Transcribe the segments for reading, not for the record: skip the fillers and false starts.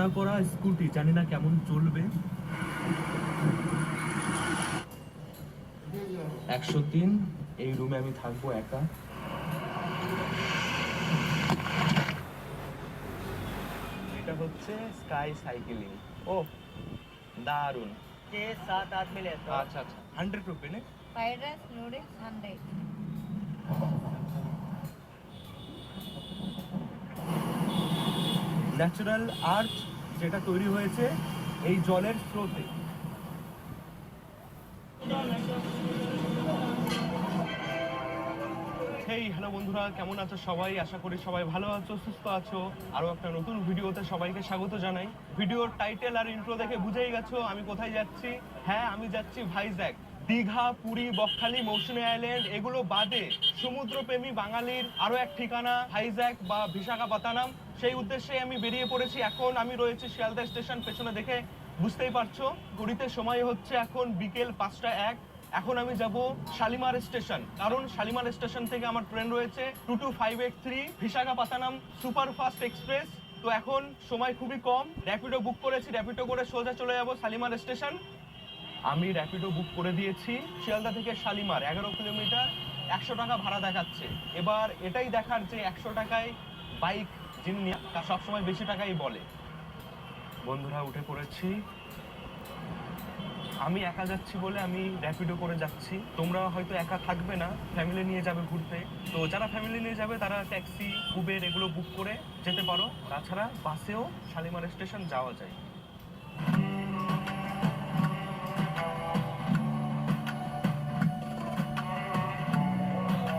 ভাড়া করা স্কুটি, জানি না কেমন চলবে। 103, এই রুমে আমি থাকবো একা। এটা হচ্ছে স্কাই সাইকেলিং। ও দারুন। 6-7 आदमी लेते हो। আচ্ছা আচ্ছা, 100 রুপি না? Fried rice noodles 100। Natural arch যেটা তৈরি হয়েছে এই জলের স্রোতে। হেই হ্যালো বন্ধুরা, কেমন আছো সবাই? আশা করি সবাই ভালো আছো, সুস্থ আছো। আরো একটা নতুন ভিডিওতে সবাইকে স্বাগত জানাই। ভিডিওর টাইটেল আর ইন্ট্রো দেখে বুঝেই গেছো আমি কোথায় যাচ্ছি। হ্যাঁ, আমি যাচ্ছি ভাইজ্যাক। দীঘা, পুরী, বকখালি, মৌসুমী আইল্যান্ড এগুলো বাদে সমুদ্রপ্রেমী বাঙালির আরো এক ঠিকানা ভাইজ্যাক বা বিশাখাপত্তনম। সেই উদ্দেশ্যে আমি বেরিয়ে পড়েছি। এখন আমি রয়েছি শিয়ালদা স্টেশন, পেছনে দেখে বুঝতেই পারছো ঘড়িতে সময় হচ্ছে এখন বিকেল 5টা 1। এখন আমি যাব শালিমার স্টেশন, কারণ শালিমার স্টেশন থেকে আমার ট্রেন রয়েছে 22583 বিশাখাপত্তনম সুপারফাস্ট এক্সপ্রেস। তো এখন সময় খুবই কম, র্যাপিডো বুক করেছি, র্যাপিডো করে সোজা চলে যাব শালিমার স্টেশন। আমি র্যাপিডো বুক করে দিয়েছি শিয়ালদা থেকে শালিমার, 11 কিলোমিটার, 100 টাকা ভাড়া দেখাচ্ছে। এবার এটাই দেখার যে 100 টাকায় বাইক যিনি সবসময় বেশি টাকাই বলে। বন্ধুরা উঠে পড়েছি। আমি একা যাচ্ছি বলে আমি র্যাপিডো করে যাচ্ছি। তোমরা হয়তো একা থাকবে না, ফ্যামিলি নিয়ে যাবে ঘুরতে। তো যারা ফ্যামিলি নিয়ে যাবে তারা ট্যাক্সি, উবের এগুলো বুক করে যেতে পারো। তাছাড়া বাসেও শালিমার স্টেশন যাওয়া যায়।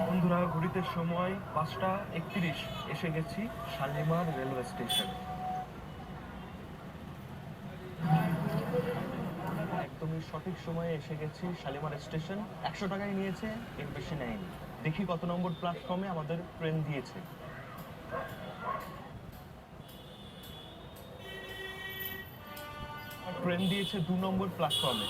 বন্ধুরা ঘড়িতে সময় 5টা 31, এসে গেছি শালিমার রেলওয়ে স্টেশন। একদমই সঠিক সময়ে এসে গেছি শালিমার স্টেশন। 100 টাকায় নিয়েছে, এর বেশি নেয়নি। দেখি কত নম্বর প্ল্যাটফর্মে আমাদের ট্রেন দিয়েছে। ট্রেন দিয়েছে 2 নম্বর প্ল্যাটফর্মে।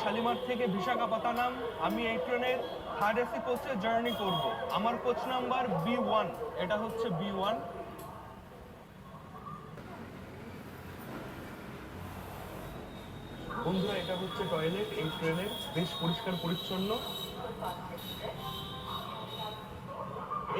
শালিমার থেকে বিশাখাপত্তনম আমি এই ট্রেনের থার্ড এসি কোচে জার্নি করব। আমার কোচ নাম্বার B1, এটা হচ্ছে B1। বন্ধুরা এটা হচ্ছে টয়লেট এই ট্রেনের, বেশ পরিষ্কার পরিচ্ছন্ন।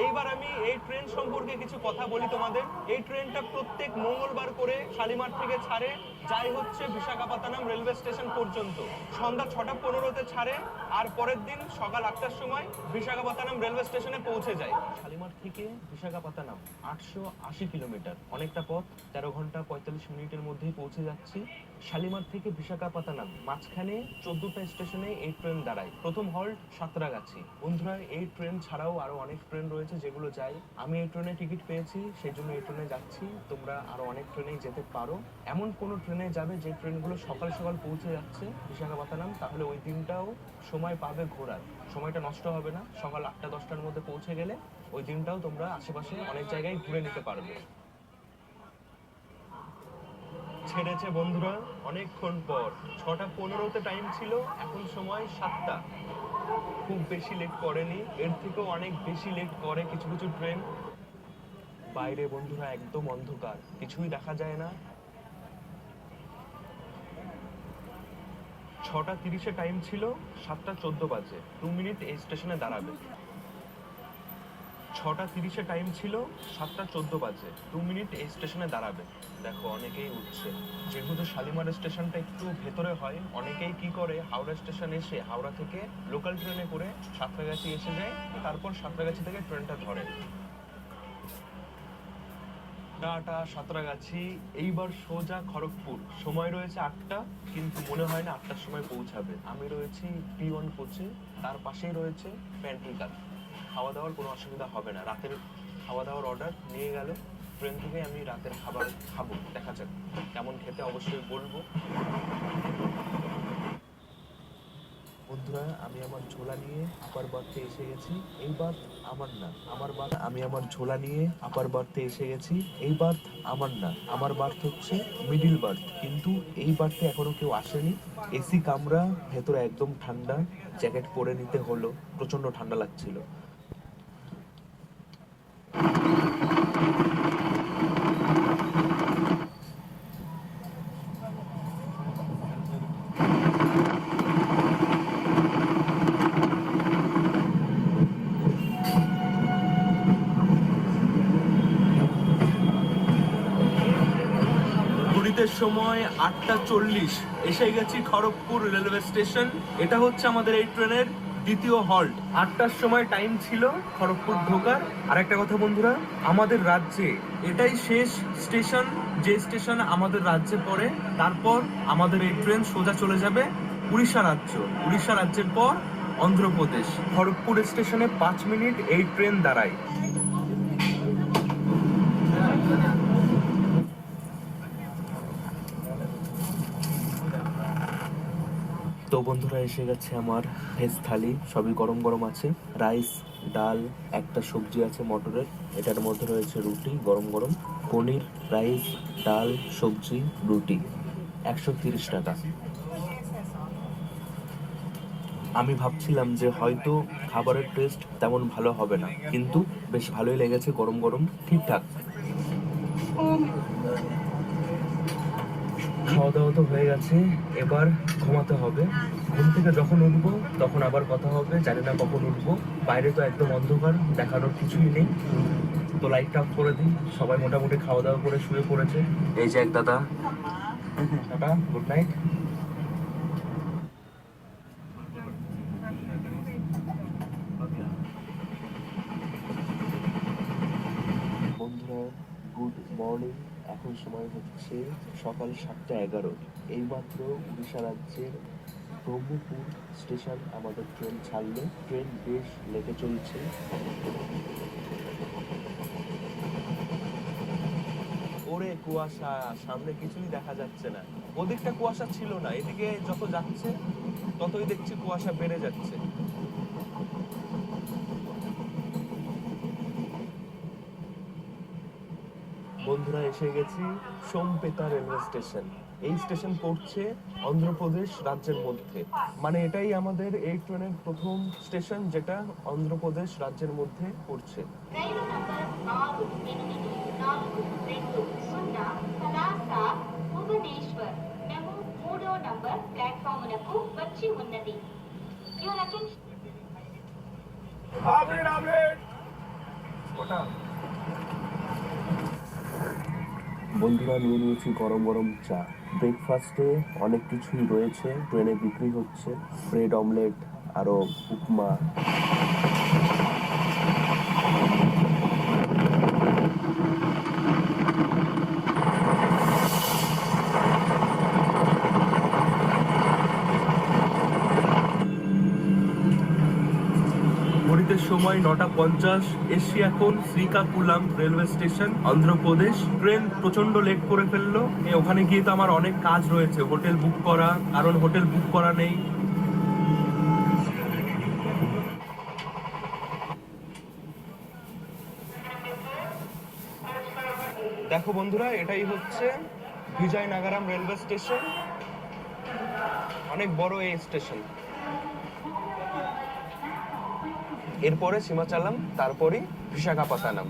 এইবার আমি এই ট্রেন সম্পর্কে কিছু কথা বলি তোমাদের। এই ট্রেনটা প্রত্যেক মঙ্গলবার করে শালিমার থেকে ছাড়ে, যাই হচ্ছে বিশাখাপত্তনম রেলওয়ে স্টেশন পর্যন্ত। সন্ধ্যা 6টা 15-তে ছাড়ে, আর পরের দিন সকাল 8টার সময় বিশাখাপত্তনম রেলওয়ে স্টেশনে পৌঁছে যায়। শালিমার থেকে বিশাখাপত্তনম 880 কিলোমিটার, অনেকটা পথ। 13 ঘন্টা 45 মিনিটের মধ্যেই পৌঁছে যাচ্ছি। শালিমার থেকে বিশাখাপত্তনম মাঝখানে 14টা স্টেশনে এই ট্রেন দাঁড়ায়। প্রথম হল্ট সাঁতরাগাছি। বন্ধুরা এই ট্রেন ছাড়াও আরো অনেক ট্রেন রয়েছে যেগুলো যায়। আমি এই ট্রেনে টিকিট পেয়েছি, সেই জন্য এই ট্রেনে যাচ্ছি। তোমরা আরো অনেক ট্রেনেই যেতে পারো। এমন কোন ট্রেনে যাবে যে ট্রেনগুলো সকাল সকাল পৌঁছে যাচ্ছে বিশাখাপত্তনম, তাহলে ওই দিনটাও সময় পাবে ঘোরার, সময়টা নষ্ট হবে না। সকাল 8টা 10টার মধ্যে পৌঁছে গেলে ওই দিনটাও তোমরা আশেপাশে অনেক জায়গায় ঘুরে নিতে পারবে। ছেড়েছে বন্ধুরা অনেকক্ষণ পর, 6টা 15-তে টাইম ছিল, এখন সময় 7টা। খুব বেশি লেট করেনি, এর থেকেও অনেক বেশি লেট করে কিছু কিছু ট্রেন। বাইরে বন্ধুরা একদম অন্ধকার, কিছুই দেখা যায় না। 6টা 30-এ টাইম ছিল, 7টা 14 বাজে। 2 মিনিট এই স্টেশনে দাঁড়াবে। 6টা 30-এ টাইম ছিল, 7টা 14 বাজে। 2 মিনিট এই স্টেশনে দাঁড়াবে। দেখো অনেকেই উঠছে। যেহেতু শালিমার স্টেশনটা একটু ভেতরে হয়, অনেকেই কি করে হাওড়া স্টেশন এসে হাওড়া থেকে লোকাল ট্রেনে করে সাঁতরাগাছি এসে যায়, তারপর সাঁতরাগাছি থেকে ট্রেনটা ধরে। টাটা সাঁতরাগাছি, এইবার সোজা খড়গপুর। সময় রয়েছে 8টা, কিন্তু মনে হয় না 8টার সময় পৌঁছাবে। আমি রয়েছি B1 কোচে, তার পাশেই রয়েছে প্যান্ট্রিকার। খাওয়া দাওয়ার কোনো অসুবিধা হবে না। রাতের খাওয়া দাওয়ার অর্ডার নিয়ে গেল, ট্রেন থেকে আমি রাতের খাবার খাবো। দেখা যাক কেমন খেতে, অবশ্যই বলবো। বন্ধুরা আমি আমার ঝোলা নিয়ে আপার বার্থে এসে গেছি। এই বার্থ আমার না, আমার বার্থ। আমি আমার ঝোলা নিয়ে আপার বার্থে এসে গেছি। এই বার্থ আমার না, আমার বার্থ হচ্ছে মিডিল বার্থ। কিন্তু এই বার্থে এখনো কেউ আসেনি। এসি কামরা, ভেতরে একদম ঠান্ডা, জ্যাকেট পরে নিতে হলো, প্রচন্ড ঠান্ডা লাগছিল। সময় 8:40, এসে গেছি খড়গপুর রেলওয়ে স্টেশন। এটা হচ্ছে আমাদের এই ট্রেনের দ্বিতীয় হল্ট। 8টার সময় টাইম ছিল খড়গপুর ঢোকার। আর একটা কথা বন্ধুরা, আমাদের রাজ্যে এটাই শেষ স্টেশন, যে স্টেশন আমাদের রাজ্যে পড়ে। তারপর আমাদের এই ট্রেন সোজা চলে যাবে উড়িষ্যা রাজ্য। উড়িষ্যা রাজ্যের পর অন্ধ্রপ্রদেশ। খড়গপুর স্টেশনে 5 মিনিট এই ট্রেন দাঁড়ায়। তো বন্ধুরা, এসে গেছে আমার ভেজ থালি। সবই গরম গরম আছে। রাইস, ডাল, একটা সবজি আছে মটরের, এটার মধ্যে রয়েছে রুটি গরম গরম, পনির, রাইস, ডাল, সবজি, রুটি। 130 টাকা। আমি ভাবছিলাম যে হয়তো খাবারের টেস্ট তেমন ভালো হবে না, কিন্তু বেশ ভালোই লেগেছে, গরম গরম ঠিকঠাক। খাওয়া দাওয়া তো হয়ে গেছে, এবার ঘুমাতে হবে। ঘুম থেকে যখন উঠবো তখন আবার কথা হবে, জানি না কখন উঠবো। বাইরে তো একদম অন্ধকার, দেখানোর কিছুই নেই। তো লাইটটা অফ করে দিই। সবাই মোটামুটি খাওয়া দাওয়া করে শুয়ে পড়েছে। এই যে এক দাদা, টাটা, গুড নাইট। বন্ধুরা, গুড মর্নিং। এখন সময় হচ্ছে সকাল 7:11। এইমাত্র উড়িষ্যা রাজ্যের ব্রহ্মপুর স্টেশন আমাদের ট্রেন ছাড়লো। ট্রেন বেশ লেগে চলছে। ওরে কুয়াশা, সামনে কিছুই দেখা যাচ্ছে না। ওদিকটা কুয়াশা ছিল না, এদিকে যত যাচ্ছে ততই দেখছি কুয়াশা বেড়ে যাচ্ছে। বন্ধুরা, এসে গেছি সোমপেতা রেলওয়ে স্টেশন। এই স্টেশন পড়ছে অন্ধ্রপ্রদেশ রাজ্যের মধ্যে। মানে এটাই আমাদের এই ট্রেনের প্রথম স্টেশন যেটা অন্ধ্রপ্রদেশ রাজ্যের মধ্যে পড়ছে। రైలు నంబర్ 6842 కలాసా భువనేశ్వర్ మేము 3వ నంబర్ ప్లాట్ఫామునకు వచ్చి ఉన్నది. Your attention. বন্ধুরা, নিয়ে নিয়েছি গরম গরম চা। ব্রেকফাস্টে অনেক কিছুই রয়েছে, ট্রেনে বিক্রি হচ্ছে। ব্রেড অমলেট, আরও উপমা। ঘড়িতে সময় 9:50। এসছি এখন Srikakulam railway station, Andhra Pradesh. Train প্রচন্ড লেট করে ফেললো। ওখানে গিয়ে তো আমার অনেক কাজ রয়েছে, হোটেল বুক করা, কারণ হোটেল বুক করা নেই। দেখো বন্ধুরা, এটাই হচ্ছে বিজয়নগরম রেলওয়ে স্টেশন। অনেক বড় এই স্টেশন। এরপরে সীমাচালাম, তারপরে বিশাখাপত্তনম।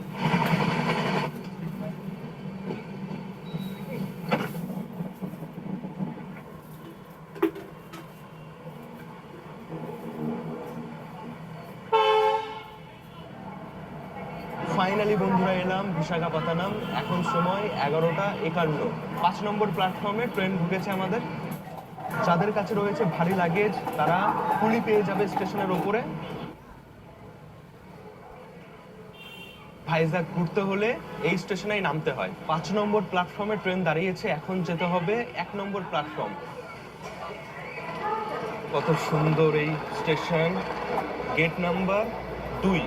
ফাইনালি বন্ধুরা এলাম বিশাখাপত্তনম। এখন সময় 11:51। 5 নম্বর প্ল্যাটফর্মে ট্রেন ঢুকেছে আমাদের। যাদের কাছে রয়েছে ভারী লাগেজ তারা কুলি পেয়ে যাবে স্টেশনের ওপরে। ভাইজাগ ঘুরতে হলে এই স্টেশনেই নামতে হয়। 5 নম্বর প্ল্যাটফর্মে ট্রেন দাঁড়িয়েছে, এখন যেতে হবে 1 নম্বর প্ল্যাটফর্ম। কত সুন্দর এই স্টেশন, গেট নাম্বার 2।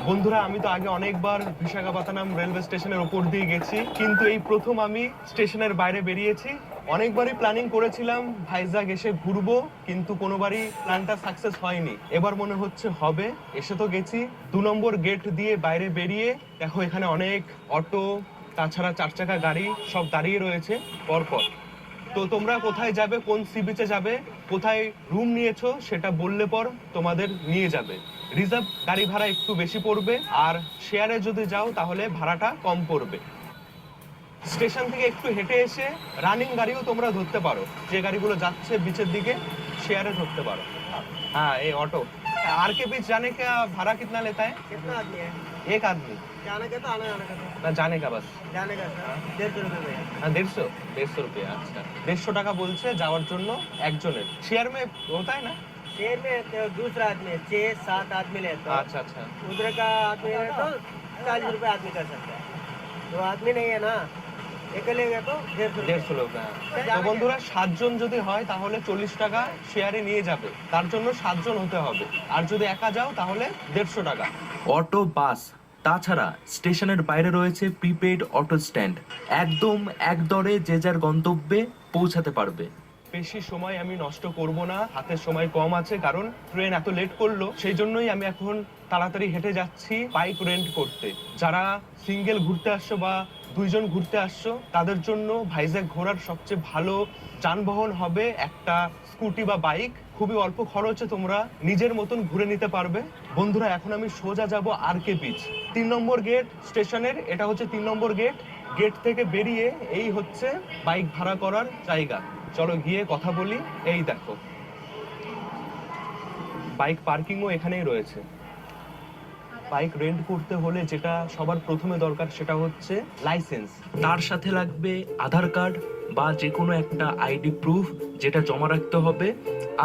বন্ধুরা, আমি তো আগে অনেকবার বিশাখাপত্তনম রেলওয়ে স্টেশনের ওপর দিয়ে গেছি, কিন্তু এই প্রথম আমি স্টেশনের বাইরে বেরিয়েছি। অনেকবারই প্ল্যানিং করেছিলাম ভাইজাগ এসে ঘুরবো, কিন্তু কোনোবারই প্ল্যানটা সাকসেস হয়নি। এবার মনে হচ্ছে হবে। এসে তো গেছি। 2 নম্বর গেট দিয়ে বাইরে বেরিয়ে দেখো এখানে অনেক অটো, তাছাড়া 4 চাকা গাড়ি সব দাঁড়িয়ে রয়েছে পরপর। তো তোমরা কোথায় যাবে, কোন সি বিচে যাবে, কোথায় রুম নিয়েছো সেটা বললে পর তোমাদের নিয়ে যাবে। রিজার্ভ গাড়ি ভাড়া একটু বেশি পড়বে, আর শেয়ারে যদি যাও তাহলে ভাড়াটা কম পড়বে। স্টেশন থেকে একটু হেঁটে এসে রানিং গাড়িও তোমরা ধরতে পারো, যে গাড়িগুলো যাচ্ছে বিচের দিকে শেয়ারে ধরতে পারো। हाँ ये ऑटो आर के बीच जाने का भाड़ा कितना लेता है? कितना आदमी है? एक आदमी। जाने का तो आने जाने का तो ना जाने का बस? जाने का सर 150 रुपये में। हाँ 150 रुपये। अच्छा 150 টাকা বলছে যাওয়ার জন্য একজনের। शेयर में होता है ना? शेयर में तो दूसरा आदमी 6-7 आदमी ले तो अच्छा अच्छा। उधर का आदमी है तो 40 रुपये आदमी कर सकता है। तो आदमी नहीं है ना, अकेले गए तो 150 লোক। তো বন্ধুরা 7 জন যদি হয় তাহলে 40 টাকা শেয়ারে নিয়ে যাবে, তার জন্য 7 জন হতে হবে। আর যদি একা যাও তাহলে 150 টাকা। অটো, বাস, তাছাড়া স্টেশনের বাইরে রয়েছে প্রিপেড অটো স্ট্যান্ড। একদম এক দরে যে যার গন্তব্যে পৌঁছাতে পারবে। বেশি সময় আমি নষ্ট করব না, হাতের সময় কম আছে, কারণ ট্রেন এত লেট করলো, সেই জন্যই আমি এখন তাড়াতাড়ি হেঁটে যাচ্ছি বাইক রেন্ট করতে। যারা সিঙ্গেল ঘুরতে আসছো বা 2 জন ঘুরতে আসছো তাদের জন্য ভাইজ্যাক ঘোরার সবচেয়ে ভালো যানবাহন হবে একটা স্কুটি বা বাইক। খুবই অল্প খরচে তোমরা নিজের মতন ঘুরে নিতে পারবে। বন্ধুরা এখন আমি সোজা যাব আরকে বিচ, 3 নম্বর গেট স্টেশনের। এটা হচ্ছে 3 নম্বর গেট। গেট থেকে বেরিয়ে এই হচ্ছে বাইক ভাড়া করার জায়গা। চলো গিয়ে কথা বলি। এই দেখো বাইক পার্কিংও এখানেই রয়েছে। বাইক রেন্ট করতে হলে যেটা সবার প্রথমে দরকার সেটা হচ্ছে লাইসেন্স। তার সাথে লাগবে আধার কার্ড বা যে কোনো একটা আইডি প্রুফ, যেটা জমা রাখতে হবে।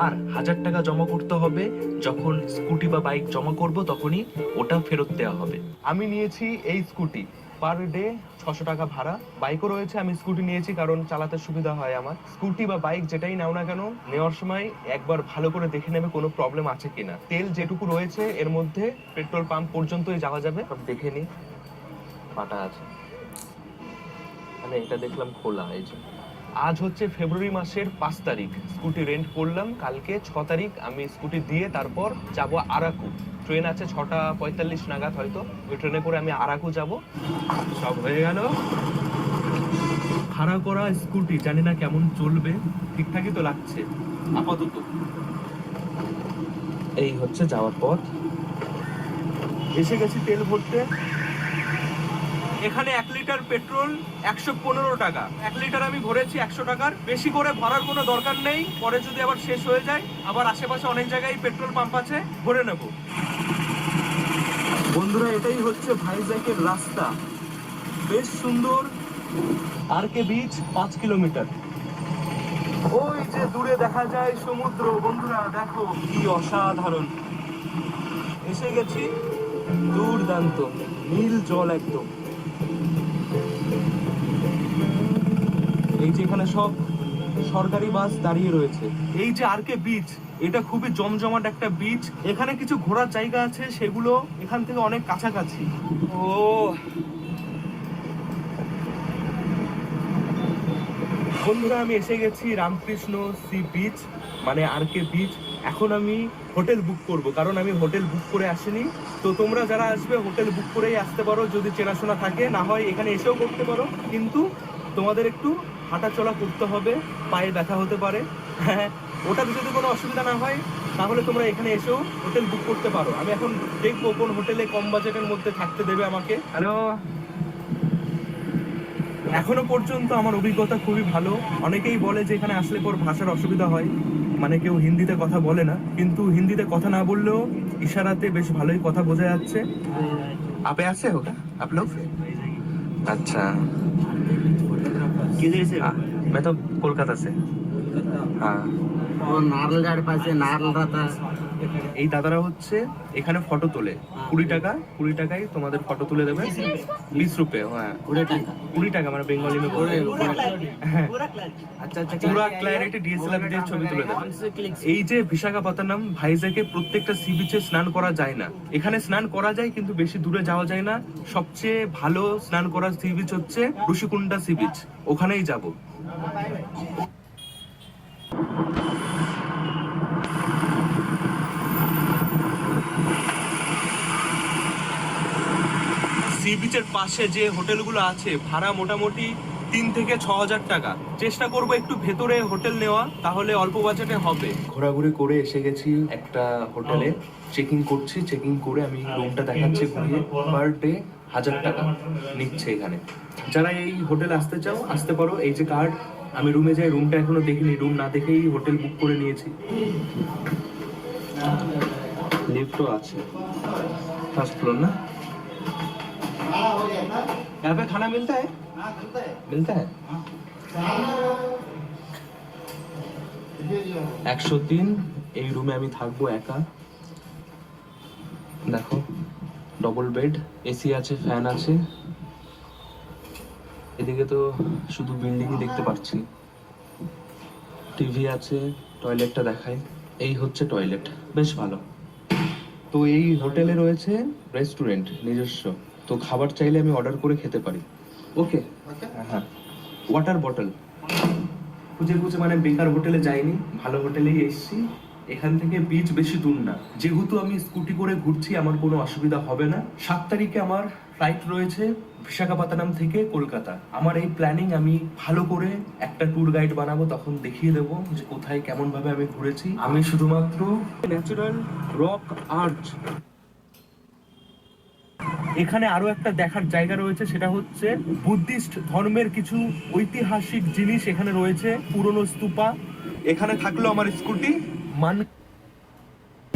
আর 1000 টাকা জমা করতে হবে। যখন স্কুটি বা বাইক জমা করব তখনই ওটা ফেরত দেওয়া হবে। আমি নিয়েছি এই স্কুটি, পার ডে 600 টাকা ভাড়া। বাইকও রয়েছে, আমি স্কুটি নিয়েছি কারণ চালাতে সুবিধা হয় আমার। স্কুটি বা বাইক যেটাই নাও না কেন, নেওয়ার সময় একবার ভালো করে দেখে নেবে কোনো প্রবলেম আছে কিনা। তেল যেটুকু রয়েছে এর মধ্যে পেট্রোল পাম্প পর্যন্তই যাওয়া যাবে। সব দেখে নি, ফাটা আছে, মানে এটা দেখলাম খোলা। এই যে আজ হচ্ছে ফেব্রুয়ারি মাসের 5 তারিখ, স্কুটি রেন্ট করলাম। কালকে 6 তারিখ আমি স্কুটি দিয়ে তারপর যাব আরাকু। ট্রেন আছে 6:45 নাগাদ হয়তো, ওই ট্রেনে করে আমি আরাকু যাব। সব হয়ে গেল। ভাড়া করা স্কুটি জানি না কেমন চলবে, ঠিকঠাকই তো লাগছে আপাতত। এই হচ্ছে যাওয়ার পথ। এসে গেছি তেল ভরতে। এখানে 1 লিটার পেট্রোল 115 টাকা। 1 লিটার আমি ভরেছি 100 টাকার। বেশি করে ভরার কোনো দরকার নেই, পরে যদি আবার শেষ হয়ে যায় আবার আশেপাশে অনেক জায়গায় পেট্রোল পাম্প আছে, ভরে নেব। বন্ধুরা এটাই হচ্ছে ভাইজ্যাকের রাস্তা, বেশ সুন্দর। আরকে বিচ 5 কিলোমিটার। ওই যে দূরে দেখা যায় সমুদ্র। বন্ধুরা দেখো কি অসাধারণ। এসে গেছি, দুর্দান্ত নীল জল একদম। এই যে এখানে সব সরকারি বাস দাঁড়িয়ে রয়েছে। এই যে আরকে বিচ, এটা খুবই জমজমাট একটা বিচ। এখানে কিছু ঘোরার জায়গা আছে, সেগুলো এখান থেকে অনেক কাছাকাছি। ও বন্ধুরা আমি এসে গেছি রামকৃষ্ণ সি বিচ, মানে আরকে বিচ। এখন আমি হোটেল বুক করব, কারণ আমি হোটেল বুক করে আসিনি। তো তোমরা যারা আসবে হোটেল বুক করেই আসতে পারো যদি চেনাশোনা থাকে, না হয় এখানে এসেও করতে পারো। কিন্তু তোমাদের একটু হাঁটা চলা করতে হবে, পায়ে ব্যথা হতে পারে। হ্যাঁ, ওটাতে যদি কোনো অসুবিধা না হয় তাহলে তোমরা এখানে এসেও হোটেল বুক করতে পারো। আমি এখন দেখবো কোন হোটেলে কম বাজেটের মধ্যে থাকতে দেবে আমাকে। হ্যালো, এখনো পর্যন্ত আমার অভিজ্ঞতা খুবই ভালো। অনেকেই বলে যে এখানে আসলে পর ভাষার অসুবিধা হয়, মানে কেউ হিন্দিতে কথা বলে না, কিন্তু হিন্দিতে কথা না বললেও ইশারাতে বেশ ভালোই কথা বোঝা যাচ্ছে। আপে আছে হোগা आप लोग? अच्छा, किधर से? मैं तो कोलकाता से। हाँ, वो नारलगढ़ पास से नारल रहता है। এই দাদারা হচ্ছে এখানে ফটো তোলে। 20 টাকায় তোমাদের ফটো তুলে দেবে। 20 रुपए। হ্যাঁ 20 টাকা, মানে বেঙ্গলি মে বলে। হ্যাঁ, अच्छा अच्छा, পুরো ক্লারিটি ডিএসএলআর দিয়ে ছবি তুলে দেবে। এই যে বিশাখাপত্তনম ভাইজ্যাকে প্রত্যেকটা সি বিচে স্নান করা যায় না। এখানে স্নান করা যায় কিন্তু বেশি দূরে যাওয়া যায় না। সবচেয়ে ভালো স্নান করার সি বিচ হচ্ছে ঋষিকুন্ডা সি বিচ, ওখানেই যাব। সি বিচের পাশে যে হোটেলগুলো আছে ভাড়া মোটামুটি 3 থেকে 6,000 টাকা। চেষ্টা করব একটু ভেতরে হোটেল নেওয়া, তাহলে অল্প বাজেটে হবে। ঘোরাঘুরি করে এসে গেছি একটা হোটেলে, চেকিং করছি। চেকিং করে আমি রুমটা দেখাচ্ছি ঘুরিয়ে। পার ডে 1000 টাকা নিচ্ছে এখানে। যারা এই হোটেলে আসতে চাও আসতে পারো। এই যে কার্ড, আমি রুমে যাই, রুমটা এখনো দেখিনি, রুম না দেখেই হোটেল বুক করে নিয়েছি। লিফটও আছে, ফার্স্ট ফ্লোর না? यहाँ पे खाना मिलता है? मिलता है 103 এই রুমে আমি থাকবো একা। দেখো ডবল বেড, এসি আছে, ফ্যান আছে। এদিকে তো শুধু বিল্ডিংই দেখতে পাচ্ছি। টিভি আছে, টয়লেটটা দেখাই। এই হচ্ছে টয়লেট, বেশ ভালো। তো এই হোটেলে রয়েছে রেস্টুরেন্ট নিজস্ব, তো খাবার চাইলে আমি অর্ডার করে খেতে পারি। ওকে, হ্যাঁ। ওয়াটার বটল খুঁজে খুঁজে মানে বেকার হোটেলে যাইনি, ভালো হোটেলেই এসেছি। এখান থেকে বিচ বেশি দূর না, যেহেতু আমি স্কুটি করে ঘুরছি আমার কোনো অসুবিধা হবে না। 7 তারিখে আমার ফ্লাইট রয়েছে বিশাখাপত্তনম থেকে কলকাতা। আমার এই প্ল্যানিং আমি ভালো করে একটা ট্যুর গাইড বানাবো, তখন দেখিয়ে দেবো যে কোথায় কেমন ভাবে আমি ঘুরেছি। আমি শুধুমাত্র ন্যাচারাল রক আর্চ। এখানে আরো একটা দেখার জায়গা রয়েছে, সেটা হচ্ছে বুদ্ধিস্ট ধর্মের কিছু ঐতিহাসিক জিনিস এখানে রয়েছে, পুরনো স্তূপা। এখানে থাকলো আমার স্কুটি মান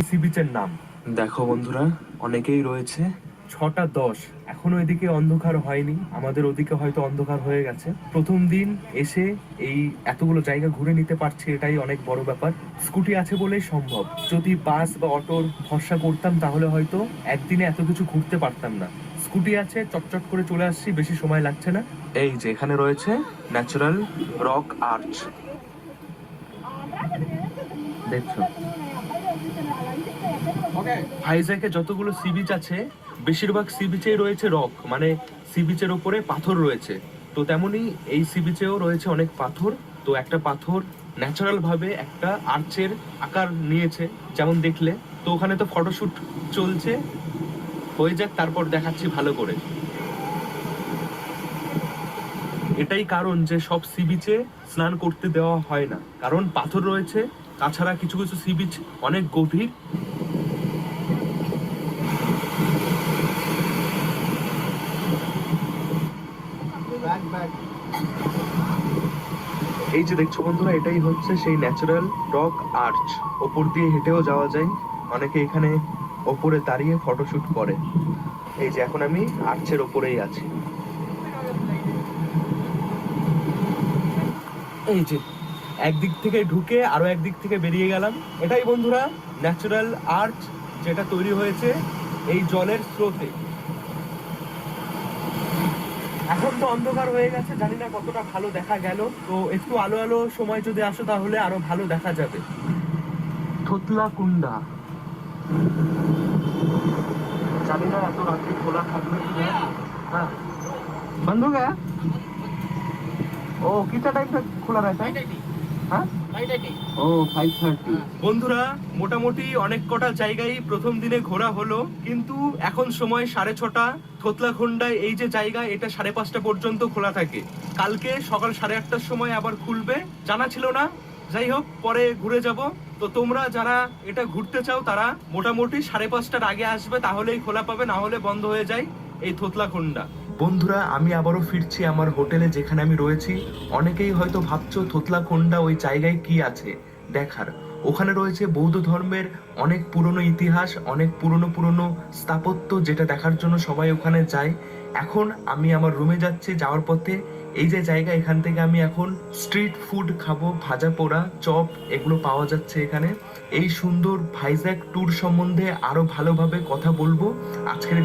সি বিচের নাম। দেখো বন্ধুরা, অনেকেই রয়েছে। 6:10, এখনো এদিকে অন্ধকার হয়নি, আমাদের ওদিকে হয়তো অন্ধকার হয়ে গেছে। প্রথম দিন এসে এই এতগুলো জায়গা ঘুরে নিতে পারছি, এটাই অনেক বড় ব্যাপার। স্কুটি আছে বলেই সম্ভব, যদি বাস বা অটোর ভরসা করতাম তাহলে হয়তো একদিনে এত কিছু ঘুরতে পারতাম না। স্কুটি আছে, চটচট করে চলে আসছি, বেশি সময় লাগছে না। এই যে এখানে রয়েছে ন্যাচারাল রক আর্চ, দেখছো। ভাইজ্যাকে যতগুলো সি বিচ আছে বেশিরভাগ সি বিচেই রয়েছে রক, মানে সি বিচের ওপরে পাথর রয়েছে। তো তেমনি এই সি বিচেও রয়েছে অনেক পাথর। তো একটা পাথর ন্যাচারাল ভাবে একটা আর্চের আকার নিয়েছে, যেমন দেখলে। তো ওখানে তো ফটোশুট চলছে, হয়ে যাক, তারপর দেখাচ্ছি ভালো করে। এটাই কারণ যে সব সি বিচে স্নান করতে দেওয়া হয় না, কারণ পাথর রয়েছে। তাছাড়া কিছু কিছু সি বিচ অনেক গভীর। এই যে দেখছো বন্ধুরা, এটাই হচ্ছে সেই ন্যাচারাল রক আর্চ। ওপর দিয়ে হেঁটেও যাওয়া যায়, অনেকে এখানে ওপরে দাঁড়িয়ে ফটোশুট করে। এই যে এখন আমি আর্চের ওপরেই আছি। এই যে একদিক থেকে ঢুকে আরো একদিক থেকে বেরিয়ে গেলাম। এটাই বন্ধুরা ন্যাচারাল আর্চ, যেটা তৈরি হয়েছে এই জলের স্রোতে। এখন তো অন্ধকার হয়ে গেছে, জানি না কতটা ভালো দেখা গেল। তো একটু আলো আলো সময় যদি আসো তাহলে আরো ভালো দেখা যাবে। থোতলা কুন্ডা, জানি না এত রাত্রে খোলা থাকবে কিনা। হ্যাঁ বন্ধ গা। ও কিটা টাইম খোলা रहता है? হ্যাঁ ও 5:30। বন্ধুরা, মোটামুটি অনেক কটা জায়গায় প্রথম দিনে ঘোরা হলো, কিন্তু এখন সময় 6:30। থোতলাখুন্ডায় এই যে জায়গা, এটা 5:30 পর্যন্ত খোলা থাকে। কালকে সকাল 8:30টার সময় আবার খুলবে, জানা ছিল না। যাই হোক, পরে ঘুরে যাব। তো তোমরা যারা এটা ঘুরতে চাও তারা মোটামুটি 5:30টার আগে আসবে, তাহলেই খোলা পাবে, না হলে বন্ধ হয়ে যায় এই থোতলাখুন্ডা। বন্ধুরা, আমি আবারও ফিরছি আমার হোটেলে যেখানে আমি রয়েছি। অনেকেই হয়তো ভাবছো থোতলাখুন্ডা ওই জায়গায় কি আছে দেখার। ওখানে রয়েছে বৌদ্ধ ধর্মের অনেক পুরনো ইতিহাস, অনেক পুরনো স্থাপত্য, যেটা দেখার জন্য সবাই ওখানে যায়। এখন আমি আমার রুমে যাচ্ছি, যাওয়ার পথে এই যে জায়গা, এখান থেকে আমি এখন স্ট্রিট ফুড খাবো, ভাজা পোড়া, চপ, এগুলো পাওয়া যাচ্ছে এখানে। এই সুন্দর ভাইজ্যাক ট্যুর সম্বন্ধে আরো ভালোভাবে কথা বলবো আজকের